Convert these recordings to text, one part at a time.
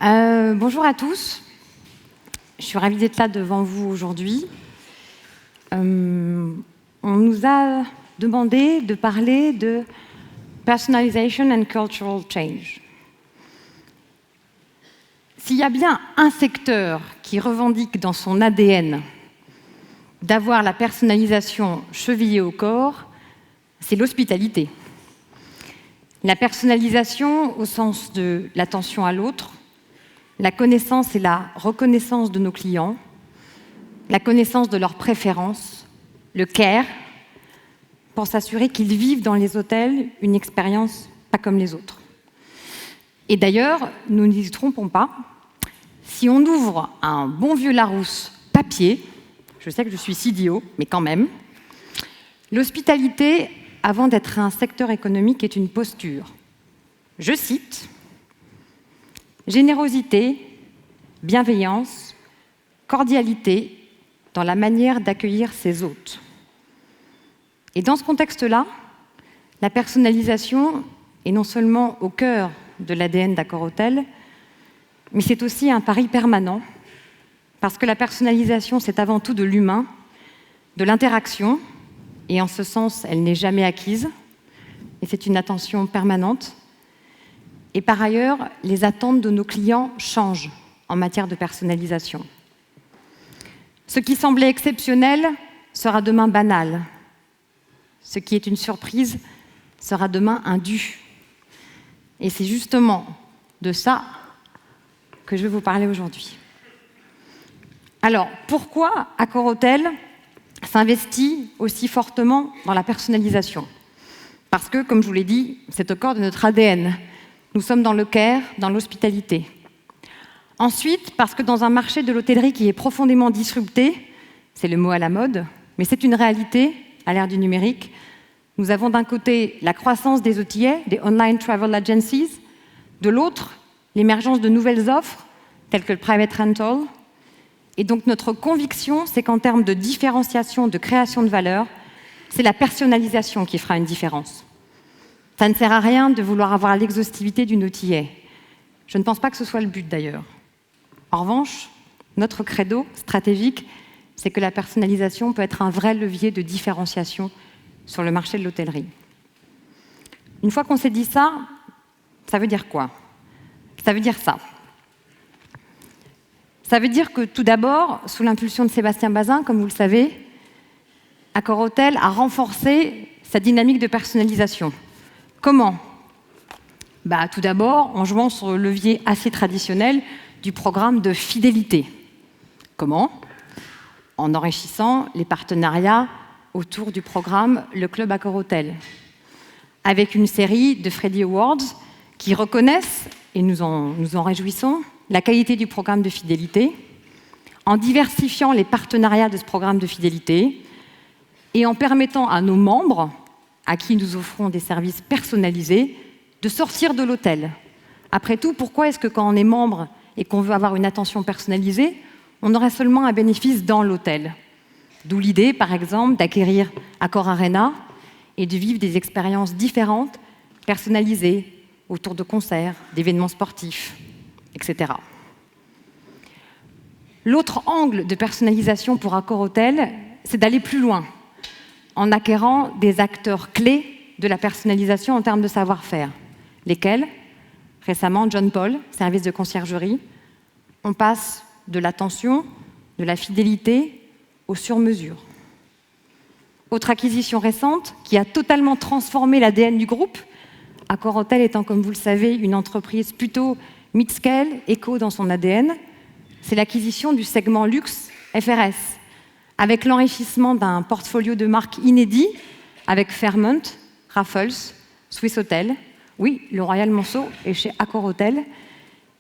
Bonjour à tous. Je suis ravie d'être là devant vous aujourd'hui. On nous a demandé de parler de personalization and cultural change. S'il y a bien un secteur qui revendique dans son ADN d'avoir la personnalisation chevillée au corps, c'est l'hospitalité. La personnalisation au sens de l'attention à l'autre, la connaissance et la reconnaissance de nos clients, la connaissance de leurs préférences, le care, pour s'assurer qu'ils vivent dans les hôtels une expérience pas comme les autres. Et d'ailleurs, nous n'y trompons pas, si on ouvre un bon vieux Larousse papier, je sais que je suis CDO, mais quand même, l'hospitalité, avant d'être un secteur économique, est une posture. Je cite, « Générosité, bienveillance, cordialité dans la manière d'accueillir ses hôtes ». Et dans ce contexte-là, la personnalisation est non seulement au cœur de l'ADN d'Accor-Hôtel, mais c'est aussi un pari permanent, parce que la personnalisation, c'est avant tout de l'humain, de l'interaction, et en ce sens, elle n'est jamais acquise, et c'est une attention permanente. Et par ailleurs, les attentes de nos clients changent en matière de personnalisation. Ce qui semblait exceptionnel sera demain banal. Ce qui est une surprise sera demain un dû. Et c'est justement de ça que je vais vous parler aujourd'hui. Alors, pourquoi Accor-Hôtel s'investit aussi fortement dans la personnalisation? Parce que, comme je vous l'ai dit, c'est au cœur de notre ADN. Nous sommes dans le care, dans l'hospitalité. Ensuite, parce que dans un marché de l'hôtellerie qui est profondément disrupté, c'est le mot à la mode, mais c'est une réalité à l'ère du numérique, nous avons d'un côté la croissance des OTA, des Online Travel Agencies, de l'autre, l'émergence de nouvelles offres, telles que le private rental. Et donc notre conviction, c'est qu'en termes de différenciation, de création de valeur, c'est la personnalisation qui fera une différence. Ça ne sert à rien de vouloir avoir l'exhaustivité d'une OTA. Je ne pense pas que ce soit le but d'ailleurs. En revanche, notre credo stratégique, c'est que la personnalisation peut être un vrai levier de différenciation sur le marché de l'hôtellerie. Une fois qu'on s'est dit ça, ça veut dire quoi? Ça veut dire ça. Ça veut dire que tout d'abord, sous l'impulsion de Sébastien Bazin, comme vous le savez, Accor-Hôtel a renforcé sa dynamique de personnalisation. Comment? Tout d'abord, en jouant sur le levier assez traditionnel du programme de fidélité. Comment? En enrichissant les partenariats autour du programme Le Club Accor-Hôtel, avec une série de Freddie Awards qui reconnaissent, et nous en réjouissons, la qualité du programme de fidélité, en diversifiant les partenariats de ce programme de fidélité et en permettant à nos membres, à qui nous offrons des services personnalisés, de sortir de l'hôtel. Après tout, pourquoi est-ce que quand on est membre et qu'on veut avoir une attention personnalisée, on aurait seulement un bénéfice dans l'hôtel? D'où l'idée, par exemple, d'acquérir Accor Arena et de vivre des expériences différentes, personnalisées, autour de concerts, d'événements sportifs, etc. L'autre angle de personnalisation pour Accor-Hôtel, c'est d'aller plus loin, en acquérant des acteurs clés de la personnalisation en termes de savoir-faire. Lesquels? Récemment, John Paul, service de conciergerie. On passe de l'attention, de la fidélité, au sur-mesure. Autre acquisition récente qui a totalement transformé l'ADN du groupe, Accor-Hôtel étant, comme vous le savez, une entreprise plutôt mid-scale, éco dans son ADN, c'est l'acquisition du segment luxe FRS, avec l'enrichissement d'un portfolio de marques inédit, avec Fairmont, Raffles, Swissôtel. Oui, le Royal Monceau est chez Accor-Hôtel.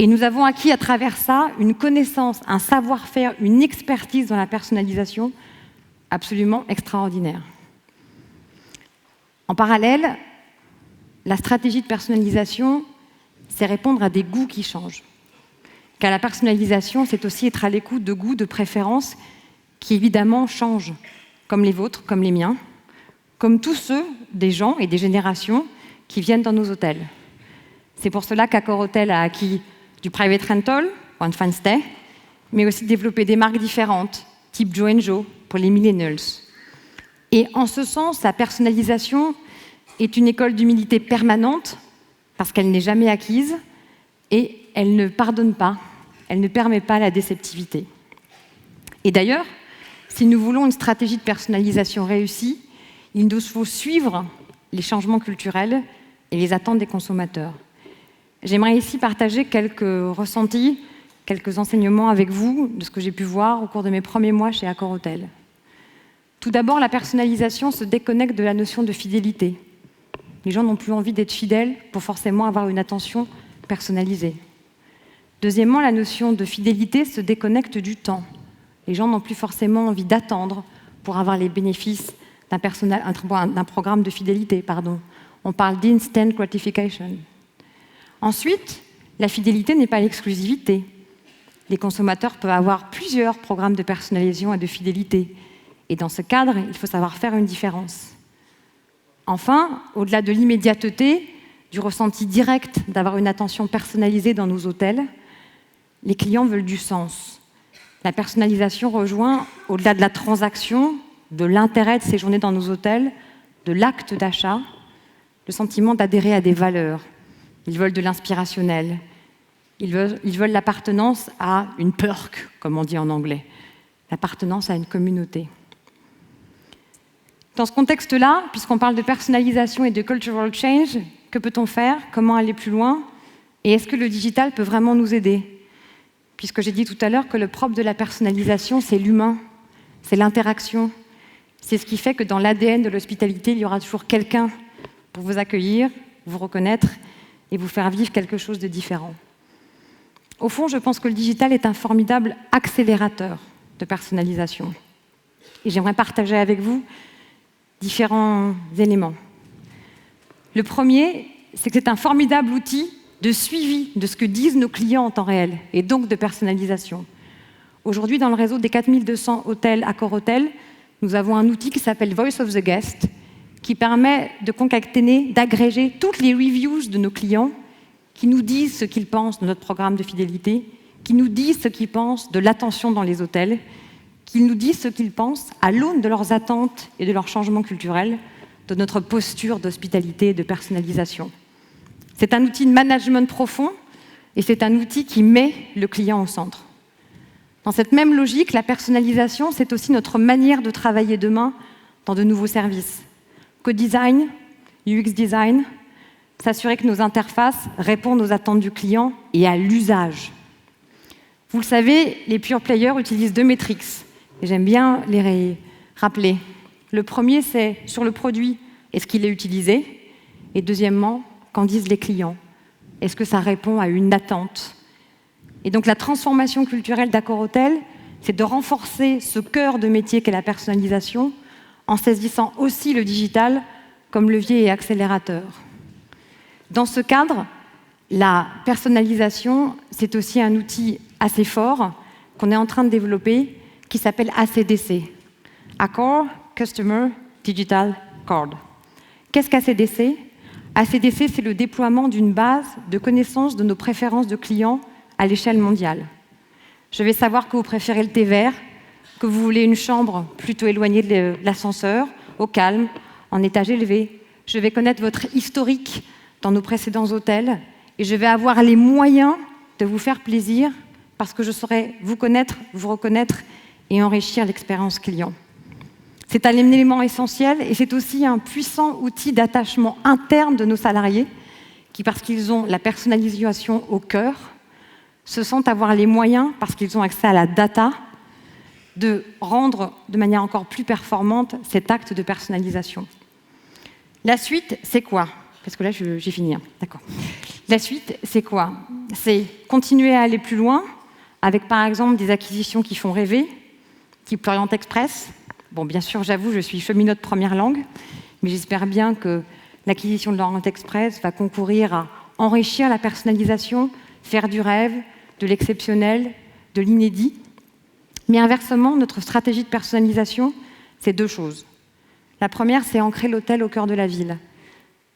Et nous avons acquis à travers ça une connaissance, un savoir-faire, une expertise dans la personnalisation absolument extraordinaire. En parallèle, la stratégie de personnalisation, c'est répondre à des goûts qui changent. Car la personnalisation, c'est aussi être à l'écoute de goûts, de préférences qui évidemment changent, comme les vôtres, comme les miens, comme tous ceux des gens et des générations qui viennent dans nos hôtels. C'est pour cela qu'Accor-Hôtel a acquis du private rental, One Fine Stay, mais aussi développer des marques différentes, type Joe & Joe, pour les millennials. Et en ce sens, la personnalisation est une école d'humilité permanente, parce qu'elle n'est jamais acquise, et elle ne pardonne pas, elle ne permet pas la déceptivité. Et d'ailleurs, si nous voulons une stratégie de personnalisation réussie, il nous faut suivre les changements culturels et les attentes des consommateurs. J'aimerais ici partager quelques ressentis, quelques enseignements avec vous de ce que j'ai pu voir au cours de mes premiers mois chez Accor-Hôtel. Tout d'abord, la personnalisation se déconnecte de la notion de fidélité. Les gens n'ont plus envie d'être fidèles pour forcément avoir une attention personnalisée. Deuxièmement, la notion de fidélité se déconnecte du temps. Les gens n'ont plus forcément envie d'attendre pour avoir les bénéfices d'un programme de fidélité. On parle d'instant gratification. Ensuite, la fidélité n'est pas l'exclusivité. Les consommateurs peuvent avoir plusieurs programmes de personnalisation et de fidélité. Et dans ce cadre, il faut savoir faire une différence. Enfin, au-delà de l'immédiateté, du ressenti direct d'avoir une attention personnalisée dans nos hôtels, les clients veulent du sens. La personnalisation rejoint, au-delà de la transaction, de l'intérêt de séjourner dans nos hôtels, de l'acte d'achat, le sentiment d'adhérer à des valeurs. Ils veulent de l'inspirationnel. Ils veulent l'appartenance à une perk, comme on dit en anglais, l'appartenance à une communauté. Dans ce contexte-là, puisqu'on parle de personnalisation et de cultural change, que peut-on faire? Comment aller plus loin? Et est-ce que le digital peut vraiment nous aider? Puisque j'ai dit tout à l'heure que le propre de la personnalisation, c'est l'humain, c'est l'interaction. C'est ce qui fait que dans l'ADN de l'hospitalité, il y aura toujours quelqu'un pour vous accueillir, vous reconnaître et vous faire vivre quelque chose de différent. Au fond, je pense que le digital est un formidable accélérateur de personnalisation. Et j'aimerais partager avec vous différents éléments. Le premier, c'est que c'est un formidable outil de suivi de ce que disent nos clients en temps réel, et donc de personnalisation. Aujourd'hui, dans le réseau des 4200 hôtels Accor-Hôtel, nous avons un outil qui s'appelle Voice of the Guest, qui permet de concaténer, d'agréger toutes les reviews de nos clients qui nous disent ce qu'ils pensent de notre programme de fidélité, qui nous disent ce qu'ils pensent de l'attention dans les hôtels, qui nous disent ce qu'ils pensent à l'aune de leurs attentes et de leurs changements culturels, de notre posture d'hospitalité et de personnalisation. C'est un outil de management profond et c'est un outil qui met le client au centre. Dans cette même logique, la personnalisation, c'est aussi notre manière de travailler demain dans de nouveaux services. Co-design, UX design, s'assurer que nos interfaces répondent aux attentes du client et à l'usage. Vous le savez, les pure players utilisent 2 métriques, et j'aime bien les rappeler. Le premier, c'est sur le produit, est-ce qu'il est utilisé? Et deuxièmement, qu'en disent les clients? Est-ce que ça répond à une attente? Et donc la transformation culturelle d'Accor-Hôtel, c'est de renforcer ce cœur de métier qu'est la personnalisation, en saisissant aussi le digital comme levier et accélérateur. Dans ce cadre, la personnalisation, c'est aussi un outil assez fort qu'on est en train de développer, qui s'appelle ACDC, Accor Customer Digital Card. Qu'est-ce qu'ACDC? ACDC, c'est le déploiement d'une base de connaissances de nos préférences de clients à l'échelle mondiale. Je vais savoir que vous préférez le thé vert, que vous voulez une chambre plutôt éloignée de l'ascenseur, au calme, en étage élevé. Je vais connaître votre historique dans nos précédents hôtels et je vais avoir les moyens de vous faire plaisir parce que je saurai vous connaître, vous reconnaître et enrichir l'expérience client. C'est un élément essentiel et c'est aussi un puissant outil d'attachement interne de nos salariés qui, parce qu'ils ont la personnalisation au cœur, se sentent avoir les moyens, parce qu'ils ont accès à la data, de rendre de manière encore plus performante cet acte de personnalisation. La suite, c'est quoi? Parce que là, j'ai fini. D'accord. La suite, c'est quoi? C'est continuer à aller plus loin, avec par exemple des acquisitions qui font rêver, type Orient Express. Bon, bien sûr, j'avoue, je suis cheminote première langue, mais j'espère bien que l'acquisition de l'Orient Express va concourir à enrichir la personnalisation, faire du rêve, de l'exceptionnel, de l'inédit. Mais inversement, notre stratégie de personnalisation, c'est 2 choses. La première, c'est ancrer l'hôtel au cœur de la ville.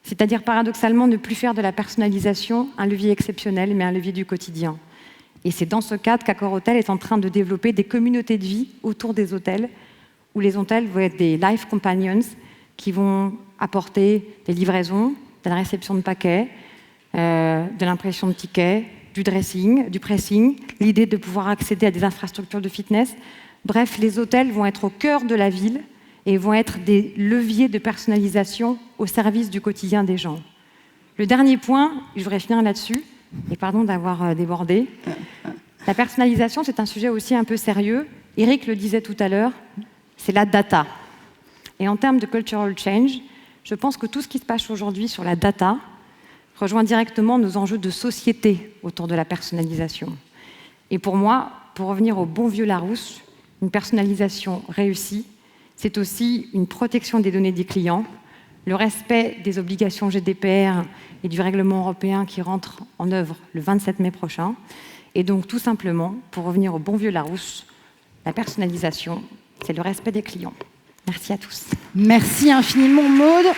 C'est-à-dire paradoxalement ne plus faire de la personnalisation un levier exceptionnel, mais un levier du quotidien. Et c'est dans ce cadre qu'Accor Hôtel est en train de développer des communautés de vie autour des hôtels, où les hôtels vont être des life companions qui vont apporter des livraisons, de la réception de paquets, de l'impression de tickets, du dressing, du pressing, l'idée de pouvoir accéder à des infrastructures de fitness. Bref, les hôtels vont être au cœur de la ville et vont être des leviers de personnalisation au service du quotidien des gens. Le dernier point, je voudrais finir là-dessus, et pardon d'avoir débordé. La personnalisation, c'est un sujet aussi un peu sérieux. Eric le disait tout à l'heure, c'est la data. Et en termes de cultural change, je pense que tout ce qui se passe aujourd'hui sur la data rejoint directement nos enjeux de société autour de la personnalisation. Et pour moi, pour revenir au bon vieux Larousse, une personnalisation réussie, c'est aussi une protection des données des clients, le respect des obligations GDPR et du règlement européen qui rentre en œuvre le 27 mai prochain. Et donc, tout simplement, pour revenir au bon vieux Larousse, la personnalisation, c'est le respect des clients. Merci à tous. Merci infiniment, Maude.